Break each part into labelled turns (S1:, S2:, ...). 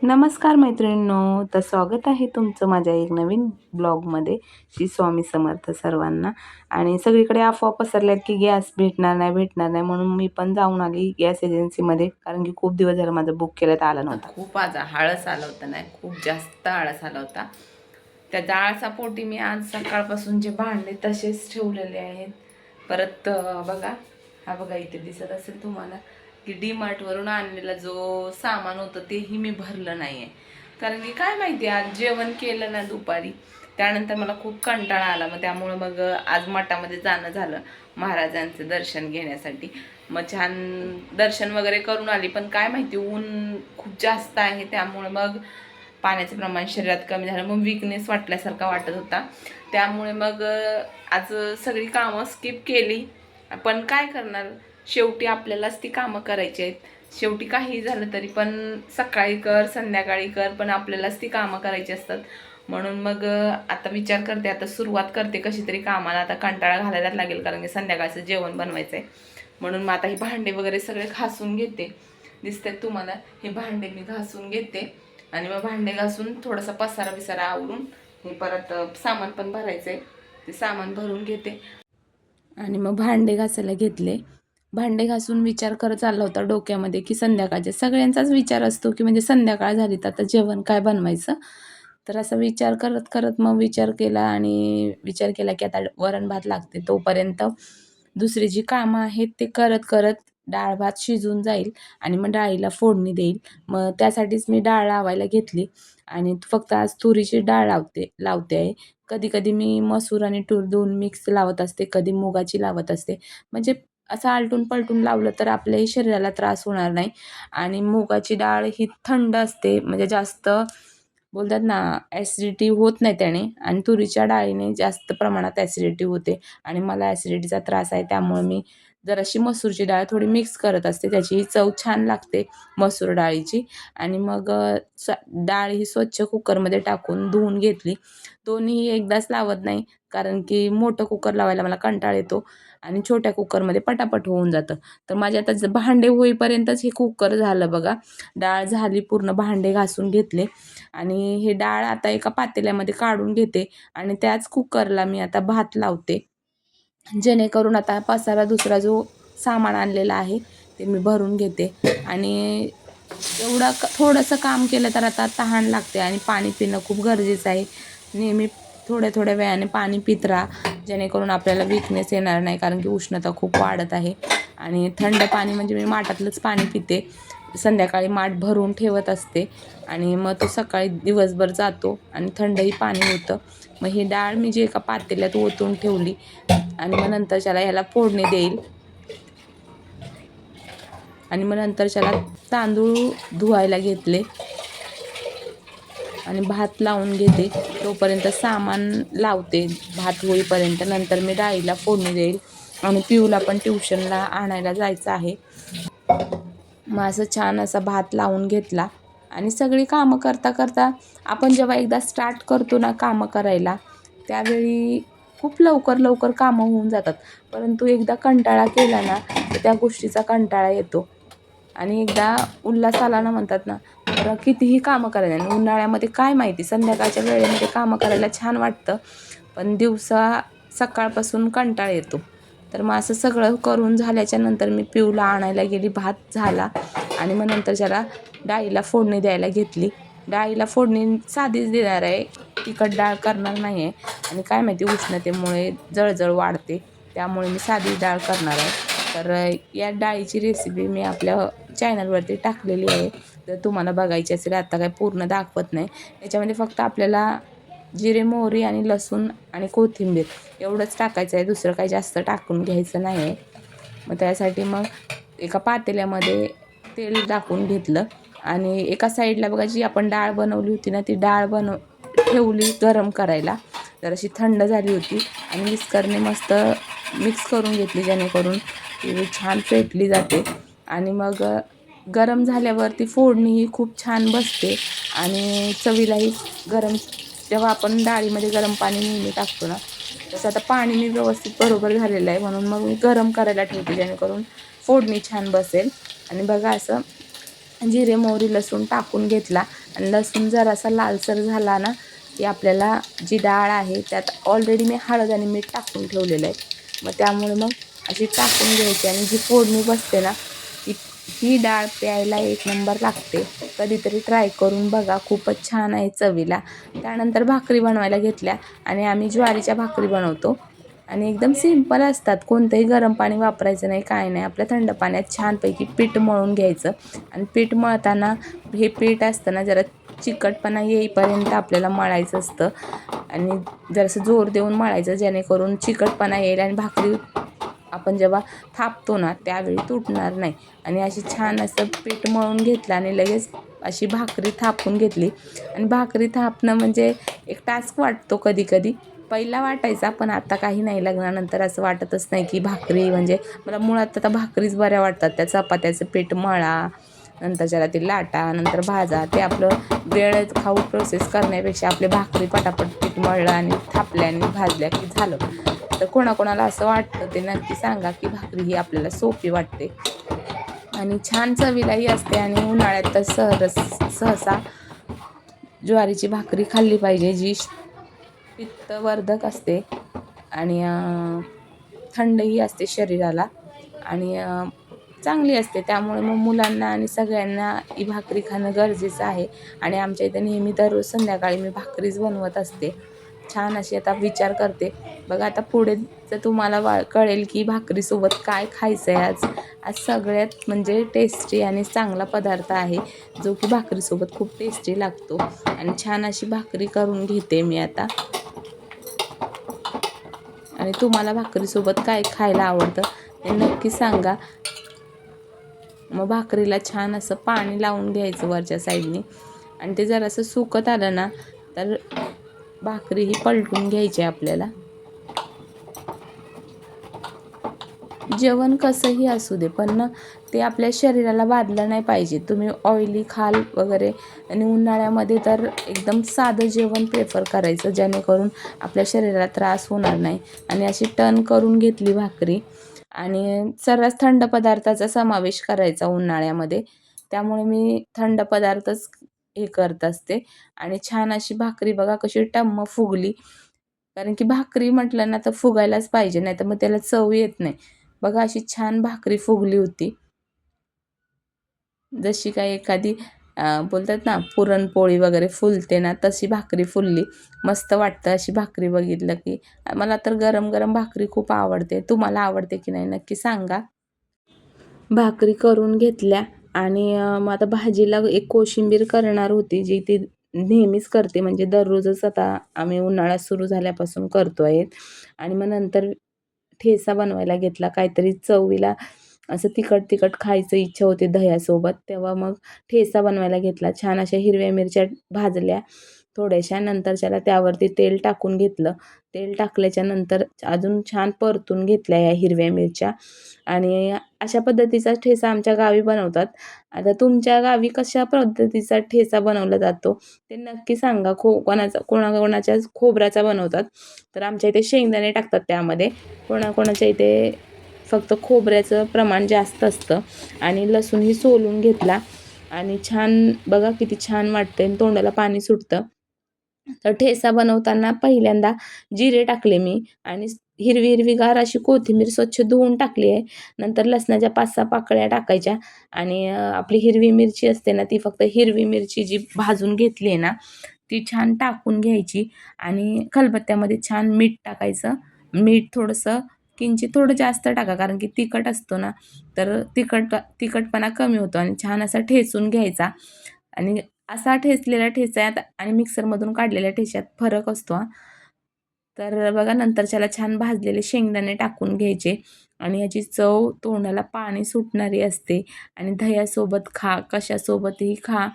S1: नमस्कार मैत्रिणींनो, तर स्वागत आहे तुमचं माझ्या एक नवीन ब्लॉगमध्ये. श्री स्वामी समर्थ सर्वांना. आणि सगळीकडे अफवा पसरल्यात की गॅस भेटणार नाही म्हणून मी पण जाऊन आली गॅस एजन्सीमध्ये, कारण की खूप दिवस झाला माझं बुक केलं तर आलं नव्हतं. खूप आज आळस आला होता, नाही खूप जास्त आळस आला होता. त्या आळसापोटी मी आज सकाळपासून जे भांडे तसेच ठेवलेले आहेत. परत बघा, हा बघा इथे दिसत असेल तुम्हाला की डीमार्टवरून आणलेला जो सामान होतं तेही मी भरलं नाही आहे. कारण की काय माहिती, आज जेवण केलं ना दुपारी, त्यानंतर मला खूप कंटाळा आला. मग त्यामुळं मग आज मठामध्ये जाणं झालं महाराजांचं दर्शन घेण्यासाठी. मग छान दर्शन वगैरे करून आली, पण काय माहिती ऊन खूप जास्त आहे, त्यामुळे मग पाण्याचं प्रमाण शरीरात कमी झालं. मग विकनेस वाटल्यासारखा वाटत होता. त्यामुळे मग आज सगळी कामं स्किप केली. पण काय करणार, शेवटी आपल्यालाच ती कामं करायची आहेत. शेवटी काही झालं तरी पण सकाळी कर संध्याकाळी कर, पण आपल्यालाच ती कामं करायची असतात. म्हणून मग आता विचार करते, आता सुरुवात करते कशी तरी कामाला. आता कंटाळा घालायला लागेल, कारण की संध्याकाळचं जेवण बनवायचं आहे. म्हणून मग आता ही भांडे वगैरे सगळे घासून घेते. दिसतात तुम्हाला हे भांडे मी घासून घेते. आणि मग भांडे घासून थोडासा पसारा बिसारा आवरून हे परत सामान पण भरायचं आहे, ते सामान भरून घेते. आणि मग भांडे घासायला घेतले. भांडे घासून विचार करत चालला होता डोक्यामध्ये की संध्याकाळचे सगळ्यांचाच विचार असतो की म्हणजे संध्याकाळ झाली तर आता जेवण काय बनवायचं. तर असा विचार करत करत मग विचार केला आणि विचार केला की आता वरण भात लागते, तोपर्यंत दुसरी जी कामं आहेत ते करत करत डाळ भात शिजून जाईल आणि मग डाळीला फोडणी देईल. मग त्यासाठीच मी डाळ लावायला घेतली आणि फक्त आज तुरीची डाळ लावते आहे. कधी कधी मी मसूर आणि तूर दोन मिक्स लावत असते, कधी मुगाची लावत असते. म्हणजे असं आलटून पलटून लावलं तर आपल्याही शरीराला त्रास होणार नाही. आणि मुगाची डाळ ही थंड असते, म्हणजे जास्त बोलतात ना ॲसिडिटी होत नाही त्याने. आणि तुरीच्या डाळीने जास्त प्रमाणात ॲसिडिटी होते आणि मला ॲसिडिटीचा त्रास आहे, त्यामुळे मी जराशी मसूरची डाळ थोडी मिक्स करत असते. त्याची चव छान लागते मसूर डाळीची. आणि मग डाळ ही स्वच्छ कुकरमध्ये टाकून धुवून घेतली. दोन्ही एकदाच लावत नाही, कारण की मोठं कुकर लावायला मला कंटाळा येतो आणि छोट्या कुकरमध्ये पटापट होऊन जातं. तर माझे आता भांडे होईपर्यंतच हे कुकर झालं बघा. डाळ झाली पूर्ण, भांडे घासून घेतले आणि हे डाळ आता एका पातेल्यामध्ये काढून घेते आणि त्याच कुकरला मी आता भात लावते, जेणेकरून आता पसारा दुसरा जो सामान आणलेला आहे ते मी भरून घेते. आणि थोडंसं काम केलं तर आता तहान लागते आणि पाणी पिणं खूप गरजेचं आहे. नेहमी थोड्या थोड्या वेळाने पाणी पित राहा, जेणेकरून आपल्याला वीकनेस येणार नाही, कारण की उष्णता खूप वाढत आहे. आणि थंड पाणी म्हणजे मी माठातलंच पाणी पिते. संध्याकाळी माठ भरून ठेवत असते आणि मग तो सकाळी दिवसभर जातो आणि थंडही पाणी होतं. मग ही डाळ मी जी एका पातेल्यात ओतून ठेवली आणि मग नंतर ह्याला फोडणी देईल. आणि मग नंतर तांदूळ धुवायला घेतले आणि भात लावून घेते. तोपर्यंत सामान लावते भात होईपर्यंत. नंतर मी डाळीला फोडणी देईल आणि पिऊला पण ट्युशनला आणायला जायचं आहे. मग असं छान असा भात लावून घेतला आणि सगळी कामं करता करता आपण जेव्हा एकदा स्टार्ट करतो ना कामं करायला, त्यावेळी खूप लवकर लवकर कामं होऊन जातात. परंतु एकदा कंटाळा केला ना तर त्या गोष्टीचा कंटाळा येतो आणि एकदा उल्हास आला ना म्हणतात ना, तर कितीही कामं करायला. आणि उन्हाळ्यामध्ये काय माहिती, संध्याकाळच्या वेळेमध्ये कामं करायला छान वाटतं, पण सकाळपासून कंटाळा येतो. तर मग असं सगळं करून झाल्याच्या नंतर मी पिऊला आणायला गेली. भात झाला आणि मग नंतर डाळीला फोडणी द्यायला घेतली. डाळीला फोडणी साधीच देणार आहे, तिखट डाळ करणार नाही आहे. आणि काय माहिती उष्णतेमुळे जळजळ वाढते, त्यामुळे मी साधी डाळ करणार आहे. तर या डाळीची रेसिपी मी आपल्या चॅनलवरती टाकलेली आहे, जर तुम्हाला बघायची असेल. आता काय पूर्ण दाखवत नाही. याच्यामध्ये फक्त आपल्याला जिरे मोहरी आणि लसूण आणि कोथिंबीर एवढंच टाकायचं आहे, दुसरं काही जास्त टाकून घ्यायचं नाही आहे. मग त्यासाठी मग एका पातेल्यामध्ये तेल टाकून घेतलं आणि एका साईडला बघा जी आपण डाळ बनवली होती ना, ती डाळ ठेवली गरम करायला. जराशी थंड झाली होती आणि विस्करने मस्त मिक्स करून घेतली, जेणेकरून ती छान पेटली जाते. आणि मग गरम झाल्यावरती फोडणीही खूप छान बसते आणि चवीलाही जेव्हा आपण डाळीमध्ये गरम पाणी नेहमी टाकतो ना, तसं आता पाणी मी व्यवस्थित बरोबर झालेलं आहे, म्हणून मग मी गरम करायला ठेवते, जेणेकरून फोडणी छान बसेल. आणि बघा असं जिरे मोहरी लसूण टाकून घेतला आणि लसूण जरासा लालसर झाला ना की आपल्याला जी डाळ आहे त्यात ऑलरेडी मी हळद आणि मीठ टाकून ठेवलेलं आहे, मग त्यामुळे मग अशी टाकून घ्यायची आणि जी फोडणी बसते ना ही डाळ प्यायला एक नंबर लागते. कधीतरी ट्राय करून बघा, खूपच छान आहे चवीला. त्यानंतर भाकरी बनवायला घेतल्या आणि आम्ही ज्वारीच्या भाकरी बनवतो आणि एकदम सिंपल असतात. कोणतंही गरम पाणी वापरायचं नाही, काय नाही. आपल्या थंड पाण्यात छानपैकी पीठ मळून घ्यायचं आणि पीठ मळताना हे पीठ असतं ना जरा चिकटपणा येईपर्यंत आपल्याला मळायचं असतं आणि जरासं जोर देऊन मळायचं, जेणेकरून चिकटपणा येईल आणि भाकरी आपण जेव्हा थापतो ना त्यावेळी तुटणार नाही. आणि अशी छान असं पीठ मळून घेतलं आणि लगेच अशी भाकरी थापून घेतली. आणि भाकरी थापणं म्हणजे एक टास्क वाटतो कधी कधी, पहिला वाटायचा, पण आता काही नाही. लग्नानंतर असं वाटतच नाही की भाकरी म्हणजे, मला मुळात आता भाकरीच बऱ्या वाटतात. त्या चपात्याचं पीठ मळा, नंतर त्याला ते लाटा, नंतर भाजा, ते आपलं वेळ खाऊ प्रोसेस करण्यापेक्षा आपले भाकरी पटापट पीठ मळलं आणि थापल्या आणि भाजल्या की झालं. तर कोणाकोणाला असं वाटतं ते नक्की सांगा की भाकरी ही आपल्याला सोपी वाटते आणि छान चवीलाही असते. आणि उन्हाळ्यात तर सहसा ज्वारीची भाकरी खाल्ली पाहिजे, जी पित्तवर्धक असते आणि थंडही असते शरीराला आणि चांगली असते. त्यामुळे मग मुलांना आणि सगळ्यांना ही भाकरी खाणं गरजेचं आहे. आणि आमच्या इथे नेहमी दररोज संध्याकाळी मी भाकरीच बनवत असते. छान अशी आता विचार करते बघा, आता पुढे तर तुम्हाला कळेल की भाकरीसोबत काय खायचं आहे. आज सगळ्यात म्हणजे टेस्टी आणि चांगला पदार्थ आहे, जो की भाकरीसोबत खूप टेस्टी लागतो. आणि छान अशी भाकरी करून घेते मी आता. आणि तुम्हाला भाकरीसोबत काय खायला आवडतं ते नक्की सांगा. मग भाकरीला छान असं पाणी लावून घ्यायचं वरच्या साईडने आणि ते जरासं सुकत आलं ना तर भाकरी ही पलटून घ्यायची आपल्याला. जेवण कसंही असू दे, पण ना ते आपल्या शरीराला बाधलं नाही पाहिजे. तुम्ही ऑइली खाल वगैरे, आणि उन्हाळ्यामध्ये तर एकदम साधं जेवण प्रेफर करायचं, जेणेकरून आपल्या शरीराला त्रास होणार नाही. आणि अशी टर्न करून घेतली भाकरी आणि सर्रास थंड पदार्थाचा समावेश करायचा उन्हाळ्यामध्ये. त्यामुळे मी थंड पदार्थच हे करत असते. आणि छान अशी भाकरी बघा कशी टम्म फुगली, कारण की भाकरी म्हटलं ना तर फुगायलाच पाहिजे, नाही तर मग त्याला चव येत नाही. बघा अशी छान भाकरी फुगली होती, जशी काय एखादी बोलतात ना पुरणपोळी वगैरे फुलते ना, तशी भाकरी फुलली. मस्त वाटतं अशी भाकरी बघितलं की. मला तर गरम गरम भाकरी खूप आवडते. तुम्हाला आवडते की नाही नक्की सांगा. भाकरी करून घेतल्या आणि मग आता भाजीला एक कोशिंबीर करणार होती, जी ती नेहमीच करते, म्हणजे दररोजच आता आम्ही उन्हाळा सुरू झाल्यापासून करतो आहे. आणि मग नंतर ठेचा बनवायला घेतला. काहीतरी चवीला असं तिखट तिखट खायचं इच्छा होते दह्यासोबत, तेव्हा मग ठेचा बनवायला घेतला. छान अशा हिरव्या मिरच्या भाजल्या थोड्याशा, नंतर त्याला त्यावरती तेल टाकून घेतलं. तेल टाकल्याच्या नंतर अजून छान परतून घेतल्या या हिरव्या मिरच्या. आणि अशा पद्धतीचा ठेचा आमच्या गावी बनवतात. आता तुमच्या गावी कशा पद्धतीचा ठेचा बनवला जातो ते नक्की सांगा. कोणाकोणाच्या खोबऱ्याचा बनवतात, तर आमच्या इथे शेंगदाणे टाकतात त्यामध्ये. कोणाकोणाच्या इथे फक्त खोबऱ्याचं प्रमाण जास्त असतं. आणि लसूणही सोलून घेतला आणि छान बघा किती छान वाटतं आणि तोंडाला पाणी सुटतं. तर ठेचा बनवताना पहिल्यांदा जिरे टाकले मी आणि हिरवीगार अशी कोथिंबीर स्वच्छ धुवून टाकली आहे. नंतर लसणाच्या 5-6 पाकळ्या टाकायच्या आणि आपली हिरवी मिरची असते ना, ती फक्त हिरवी मिरची जी भाजून घेतली आहे ना ती छान टाकून घ्यायची आणि खलबत्त्यामध्ये छान मीठ टाकायचं. मीठ थोडंसं किंचित थोडं जास्त टाका, कारण की तिखट असतो ना, तर तिखटपणा कमी होतो. आणि छान असा ठेचून घ्यायचा. आणि असा ठेचलेला ठेच्यात आणि मिक्सरमधून काढलेल्या ठेच्यात फरक असतो हा. तर बघा नंतरच्याला छान भाजलेले शेंगदाणे टाकून घ्यायचे आणि याची चव तोंडाला पाणी सुटणारी असते. आणि दह्यासोबत खा, कशासोबतही खा,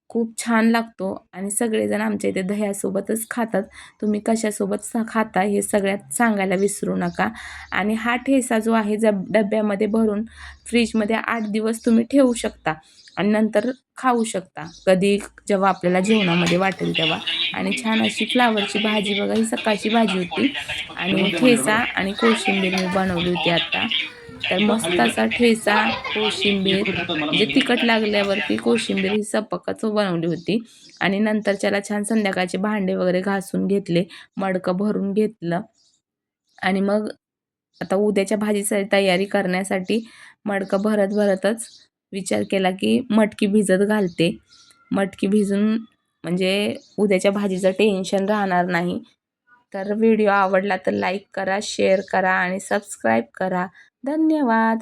S1: खूप छान लागतो. आणि सगळेजण आमच्या इथे दह्यासोबतच खातात. तुम्ही कशासोबत खाता हे सगळ्यात सांगायला विसरू नका. आणि हा ठेचा जो आहे डब्यामध्ये भरून फ्रीजमध्ये 8 दिवस तुम्ही ठेवू शकता आणि नंतर खाऊ शकता, कधी जेव्हा आपल्याला जेवणामध्ये वाटेल तेव्हा. आणि छान अशी फ्लावरची भाजी बघा, ही सकाळची भाजी होती आणि ठेचा आणि कोशिंबीर मी बनवली होती आता. तर मस्त असा ठेचा, कोशिंबीर म्हणजे तिखट लागल्यावरती कोशिंबीर ही सपकच बनवली होती. आणि नंतरच्याला छान संध्याकाळचे भांडे वगैरे घासून घेतले, मडकं भरून घेतलं आणि मग आता उद्याच्या भाजीची तयारी करण्यासाठी मडकं भरतच विचार केला की मटकी भिजत घालते. मटकी भिजून म्हणजे उद्याच्या भाजीचं टेन्शन राहणार नाही. तर व्हिडिओ आवडला तर लाईक करा, शेअर करा आणि सबस्क्राईब करा. धन्यवाद.